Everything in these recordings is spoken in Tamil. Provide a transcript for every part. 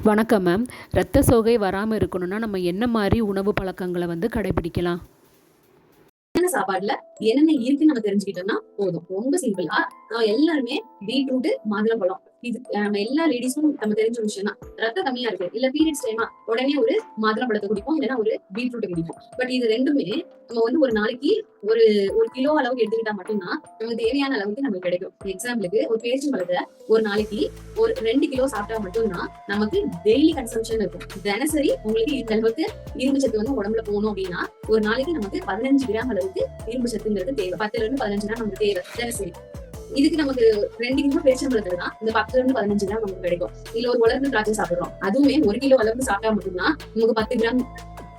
வணக்கம் மேம். இரத்த சோகை வராமல் இருக்கணும்னா நம்ம என்ன மாதிரி உணவு பழக்கங்களை கடைபிடிக்கலாம்? சாப்பாடுல என்னென்ன இருக்குன்னு நம்ம தெரிஞ்சுக்கிட்டோம்னா போதும். ரொம்ப சிம்பிளா எல்லாருமே பீட்ரூட், மாதுளம்பழம் இது நம்ம எல்லா லேடிஸும் நம்ம தெரிஞ்ச விஷயம் தான். ரத்தம் கம்மியா இருக்கு இல்ல பீரியட்ஸ் டைமா உடனே ஒரு மாதுளம்பழத்தை குடிப்போம், இல்லைன்னா ஒரு பீட்ரூட் குடிப்போம். பட் இது ரெண்டுமே நம்ம ஒரு நாளைக்கு ஒரு ஒரு கிலோ அளவுக்கு எடுத்துக்கிட்டா மட்டும்தான் நமக்கு தேவையான அளவுக்கு நமக்கு கிடைக்கும். எக்ஸாம்பிளுக்கு ஒரு பேரிச்சம்பழத்தை ஒரு நாளைக்கு ஒரு 2 கிலோ சாப்பிட்டா மட்டும்தான் நமக்கு டெய்லி கன்சம்ஷன் இருக்கும். தினசரி உங்களுக்கு இந்த அளவுக்கு இரும்பு சத்து உடம்புல போகணும் அப்படின்னா ஒரு நாளைக்கு நமக்கு 15 கிராம் அளவுக்கு இரும்பு சத்துங்கிறது தேவை. 10ல இருந்து 15 கிராம் நமக்கு தேவை தினசரி. இதுக்கு நமக்கு 2 கிலோ பேரிச்சம்பழத்துல தான் இந்த 10ல இருந்து 15 கிராம் நமக்கு கிடைக்கும். இல்ல ஒரு உலர்ந்த திராட்சை சாப்பிடுறோம், அதுவுமே 1 கிலோ அளவுக்கு சாப்பிட்டா மட்டும்தான் நமக்கு 10 கிராம்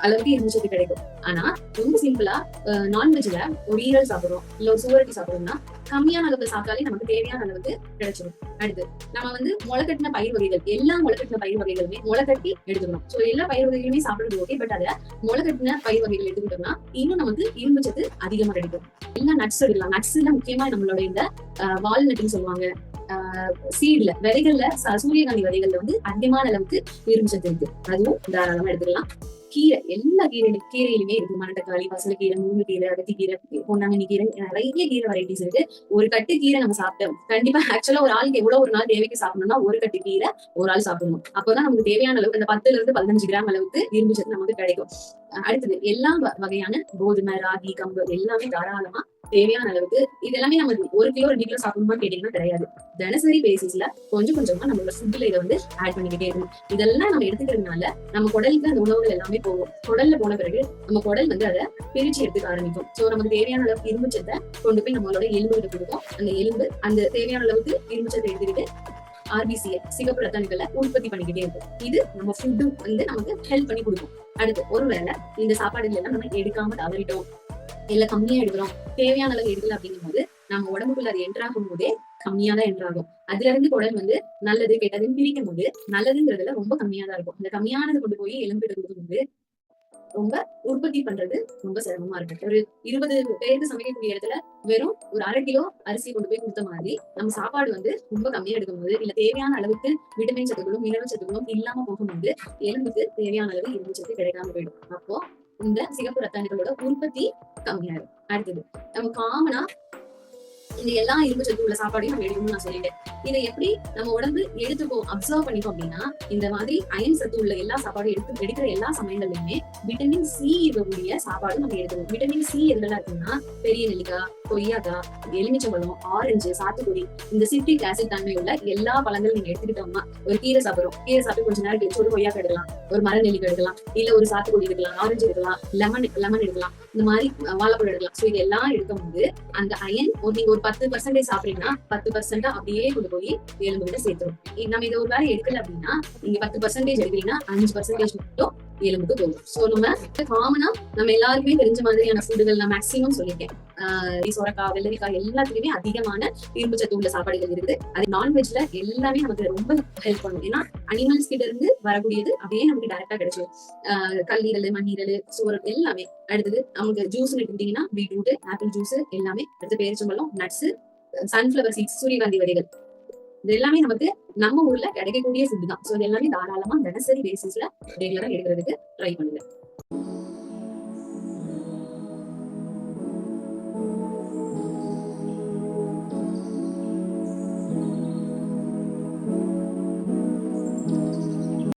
அளவுக்கு இரும்பு சத்து கிடைக்கும். ஆனா ரொம்ப சிம்பிளா நான்வெஜ்ல ஒரு ஈரல் சாப்பிடுறோம், இல்ல ஒரு சுவரட்டி சாப்பிடுறோம்னா கம்மியான அளவுக்கு சாப்பிட்டாலே நமக்கு தேவையான அளவுக்கு கிடைச்சிடும். அடுத்து நம்ம முளைக்கட்டின பயிர் வகைகள், எல்லா முளைக்கட்டின பயிர் வகைகளுமே முளைக்கட்டி எடுத்துக்கணும். சோ எல்லா பயிர் வகைகளுமே சாப்பிடுறது ஓகே, பட் அத முளைக்கட்டின பயிர் வகைகள் எடுத்துக்கிட்டோம்னா இன்னும் நமக்கு இரும்பு சத்து அதிகமா கிடைக்கும். எல்லா நட்ஸ் எடுக்கலாம். நட்ஸ்ல முக்கியமா நம்மளோட இந்த வால்நட்னு சொல்லுவாங்க, சீட்ல விதைகள்ல சூரியகாந்தி விதைகள்ல அதிகமான அளவுக்கு இரும்பு சத்து இருக்கு. அதுவும் தாராளமா எடுத்துக்கலாம். கீரை, எல்லா கீரையிலுமே இருக்கு. மணத்தக்காளி, பசலைக்கீரை, முருங்கைக்கீரை, அகத்திக்கீரை, பொன்னாங்கண்ணி கீரை, நிறைய கீரை வெரைட்டிஸ் இருக்கு. ஒரு கட்டு கீரை நம்ம சாப்பிட்டோம் கண்டிப்பா ஆக்சுவலா ஒரு ஆளுக்கு எவ்வளவு ஒரு நாள் தேவைக்கு சாப்பிடணும்னா ஒரு கட்டு கீரை ஒரு ஆள் சாப்பிடணும். அப்பதான் நமக்கு தேவையான அளவுக்கு அந்த 10ல இருந்து 15 கிராம் அளவுக்கு இரும்பு சத்து நமக்கு கிடைக்கும். அடுத்தது எல்லா வகையான கோதுமை, ராகி, கம்பு எல்லாமே தாராளமா தேவையான அளவுக்கு. இது எல்லாமே நம்ம 1 கிலோ 2 கிலோ சாப்பிடணுமா கேட்டீங்கன்னா கிடையாது. தினசரி பேசிஸ்ல கொஞ்சம் கொஞ்சமா நம்மளோட ஃபுட்ல இதை ஆட் பண்ணிக்கிட்டே இருக்கணும். இதெல்லாம் நம்ம எடுத்துக்கிறதுனால நம்ம குடலுக்கு அந்த உணவுகள் எல்லாமே போகும். குடல்ல போன பிறகு நம்ம குடல் அதை பிரிச்சு எடுத்துக்க ஆரம்பிக்கும். சோ நமக்கு தேவையான அளவுக்கு இரும்பு சத்தை கொண்டு போய் நம்மளோட எலும்புகிட்ட கொடுக்கும். அந்த எலும்பு அந்த தேவையான அளவுக்கு இரும்பு சத்தை எடுத்துக்கிட்டு ஆர்பிசியை, சிகப்பு ரத்த அணுக்களை உற்பத்தி பண்ணிக்கிட்டே இருக்கும். இது நம்ம ஃபுட்டு நமக்கு ஹெல்ப் பண்ணி கொடுக்கும். அடுத்து ஒருவேளை இந்த சாப்பாடுகள் எல்லாம் நம்ம எடுக்காம தவறிட்டோம், இல்ல கம்மியா எடுக்கிறோம், தேவையான அளவு எடுக்கல அப்படிங்கும் போது நம்ம உடம்புக்குள்ள அது என்ட்ராகும் போதே கம்மியா தான் என்ட்ராகும். அதுல இருந்து குடல் நல்லது கெட்டதுன்னு பிரிக்கும் போது நல்லதுங்கிறதுல ரொம்ப கம்மியா தான் இருக்கும். அந்த கம்மியானது கொண்டு போய் எலும்பிட்டு கொடுக்கும்போது ரொம்ப உற்பத்தி பண்றது ரொம்ப சிரமமா இருக்கு. ஒரு 20 பேருக்கு சமைக்கக்கூடிய இடத்துல வெறும் ஒரு 1/2 கிலோ அரிசி கொண்டு போய் கொடுத்த மாதிரி நம்ம சாப்பாடு ரொம்ப கம்மியா எடுக்கும்போது, இல்ல தேவையான அளவுக்கு விட்டமின் சத்துக்களும் மினரல் சத்துக்களும் இல்லாம போகும்போது எலும்புக்கு தேவையான அளவு இரும்பு சத்து கிடைக்காம போயிடும். அப்போ இந்த சிகப்பு ரத்த அணுக்களோட உற்பத்தி கம்மியாயிடும். அடுத்தது நம்ம காமனா இந்த எல்லா இரும்பு சத்து உள்ள சாப்பாடையும் நம்ம எடுக்கணும்னு நான் சொல்லிட்டேன். இதை எப்படி நம்ம உடம்பு எடுத்துப்போம், அப்சர்வ் பண்ணிப்போம் அப்படின்னா இந்த மாதிரி அயன் சத்து உள்ள எல்லா சாப்பாடும் எடுக்கிற எல்லா சமயங்கள்லயுமே விட்டமின் சி இருக்கக்கூடிய சாப்பாடு நம்ம எடுக்கணும். விட்டமின் சி எதுலாம் இருக்குன்னா பெரிய நெல்லிக்காய், கொய்யாக்காய், எலுமிச்சம்பழம், ஆரஞ்சு, சாத்துக்குடி, இந்த சிட்ரிக் ஆசிட் தன்மை உள்ள எல்லா பழங்களும் நீங்க எடுத்துக்கிட்டோம்னா ஒரு கீரை சாப்பிடுறோம், கீரை சாப்பிட்டு கொஞ்ச நேரம் கழிச்சு ஒரு கொய்யாக்காய் எடுக்கலாம், ஒரு மர நெல்லிக்காய் எடுக்கலாம், இல்ல ஒரு சாத்துக்குடி எடுக்கலாம், ஆரஞ்சு எடுக்கலாம், லெமன் எடுக்கலாம், இந்த மாதிரி வாழைப்பழம் எடுக்கலாம். சோ இதெல்லாம் எடுக்கும்போது அந்த அயன் நீங்க ஒரு 10% சாப்பிடுறீங்கன்னா 10% அப்படியே கொண்டு போய் எலும்புகிட்ட சேர்த்துரும். நம்ம இதை ஒரு வேலை எடுக்கல அப்படின்னா நீங்க 10% எடுக்கிறீங்கன்னா 5% மட்டும் எலும்புக்கு போகும். சோ நம்ம காமனா நம்ம எல்லாருக்குமே தெரிஞ்ச மாதிரியான ஃபுட்டுகள் நான் மேக்சிமம் சொல்லியிருக்கேன். சொரக்காய், வெள்ளரிக்காய் எல்லாத்துலயுமே அதிகமான இரும்பு சத்து உள்ள சாப்பாடுகள் இருக்குது. அது நான்வெஜ்ல எல்லாமே நமக்கு ரொம்ப ஹெல்ப் பண்ணும். ஏன்னா அனிமல்ஸ் கிட்ட இருந்து வரக்கூடியது அப்படியே நமக்கு டைரக்டா கிடைச்சிடும். கல்லீரல், மண்ணீரல், சோறு எல்லாமே. அடுத்தது நமக்கு ஜூஸ் எடுத்துக்கிட்டீங்கன்னா பீட்ரூட், ஆப்பிள் ஜூஸ் எல்லாமே. அடுத்து பேரிச்சம்பழம், நட்ஸ், சன்ஃபிளவர் சீட்ஸ், சூரியகாந்தி விதைகள், இது எல்லாமே நமக்கு நம்ம ஊர்ல கிடைக்கக்கூடிய ஃபுட் தான். சோ இது எல்லாமே தாராளமா தினசரி பேசிஸ்ல ரெகுலரா எடுக்கிறதுக்கு ட்ரை பண்ணுங்க.